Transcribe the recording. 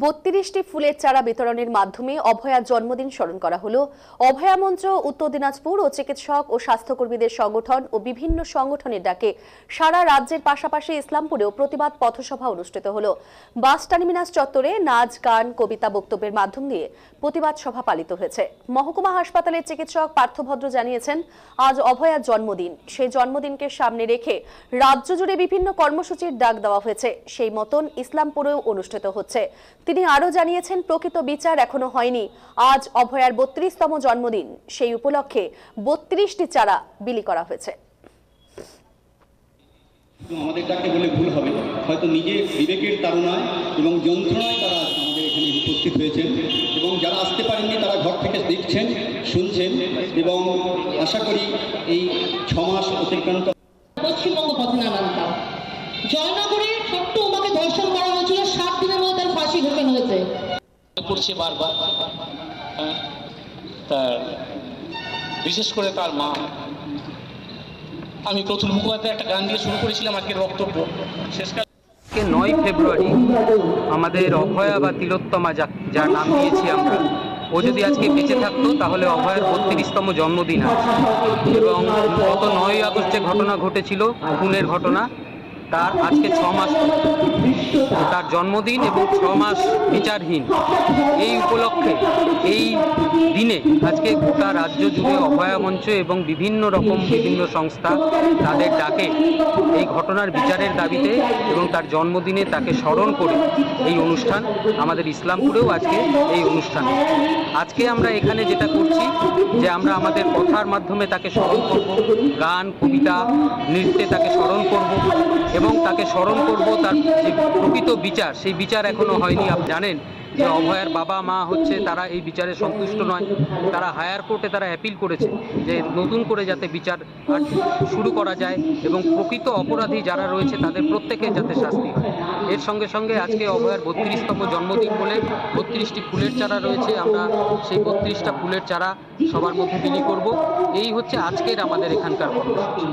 ৩২টি ফুলের চারা বিতরণের মাধ্যমে অভয়ার জন্মদিন স্মরণ করা হলো। অভয়া মঞ্চ, উত্তর দিনাজপুর ও চিকিৎসক ও স্বাস্থ্যকর্মীদের সংগঠন ও বিভিন্ন সংগঠনের ডাকে সারা রাজ্যের পাশাপাশি ইসলামপুরেও প্রতিবাদ পথসভা অনুষ্ঠিত হলো। বাস টার্মিনাস চত্বরে নাচ, গান, কবিতা, বক্তব্যের মাধ্যম দিয়ে প্রতিবাদ সভা পালিত হয়েছে। মহকুমা হাসপাতালের চিকিৎসক পার্থভদ্র জানিয়েছেন, আজ অভয়ার জন্মদিন। সেই জন্মদিনকে সামনে রেখে রাজ্য জুড়ে বিভিন্ন কর্মসূচির ডাক দেওয়া হয়েছে। সেই মতন ইসলামপুরেও অনুষ্ঠিত হচ্ছে। তিনি আরো জানিয়েছেন, প্রকৃত বিচার এখনো হয়নি। আজ অভয়ার ৩২তম জন্মদিন, সেই উপলক্ষে ৩২টি চারা বিলি করা হয়েছে। আমাদের ডাকে বলে ভুল হবে, হয়তো নিজের বিবেকের তাড়নায় এবং যন্ত্রণায় তারা আমাদের এখানে উপস্থিত হয়েছেন, এবং যারা আসতে পারেননি তারা ঘর থেকে দেখছেন, শুনছেন, এবং আশা করি এই 6 মাস অতিক্রান্ত পশ্চিমবঙ্গ পথে নামতাম। জয়নগরে ছোট্ট উমাকে ধর্ষণ করা হয়েছিল, 7 দিনের মধ্যে তার ফাঁসি ঘোষণা হয়েছে। করছে বারবার, তার বিশেষ করে তার মা। আমি প্রথম মুখোপাধ্যায় একটা গান দিয়ে শুরু করেছিলাম আজকের বক্তব্য। শেষকাল 9 ফেব্রুয়ারি আমাদের অভয়া বা তিলোত্তমা যার নাম দিয়েছি আমরা, ও যদি আজকে বেঁচে থাকতো তাহলে অভয়ার 32তম জন্মদিন আছে। এবং গত 9ই আগস্ট যে ঘটনা ঘটেছিল, খুনের ঘটনা, তার আজকে 6 মাস তার জন্মদিন এবং 6 মাস বিচারহীন। এই উপলক্ষে এই দিনে আজকে গোটা রাজ্য জুড়ে অভয়া মঞ্চ এবং বিভিন্ন সংস্থা তাদের ডাকে এই ঘটনার বিচারের দাবিতে এবং তার জন্মদিনে তাকে স্মরণ করে এই অনুষ্ঠান। আমাদের ইসলামপুরেও আজকে এই অনুষ্ঠান। আজকে আমরা এখানে যেটা করছি যে আমরা আমাদের কথার মাধ্যমে তাকে স্মরণ করব, গান, কবিতা, নৃত্যে তাকে স্মরণ করব এবং তাকে স্মরণ করব তার যে প্রকৃত বিচার, সেই বিচার এখনো হয়নি। আপনি জানেন যে অভয়ার বাবা মা তারা এই বিচারে সন্তুষ্ট নয়। তারা হায়ার কোর্টে তারা অ্যাপিল করেছে যে নতুন করে যাতে বিচার শুরু করা যায় এবং প্রকৃত অপরাধী যারা রয়েছে তাদের প্রত্যেকের যাতে শাস্তি হয়। এর সঙ্গে সঙ্গে আজকে অভয়ার 32তম জন্মদিন বলে 32টি ফুলের চারা রয়েছে। আমরা সেই 32টা ফুলের চারা সবার মধ্যে বিলি করব। এই হচ্ছে আজকের আমাদের এখানকার কর্মসূচি।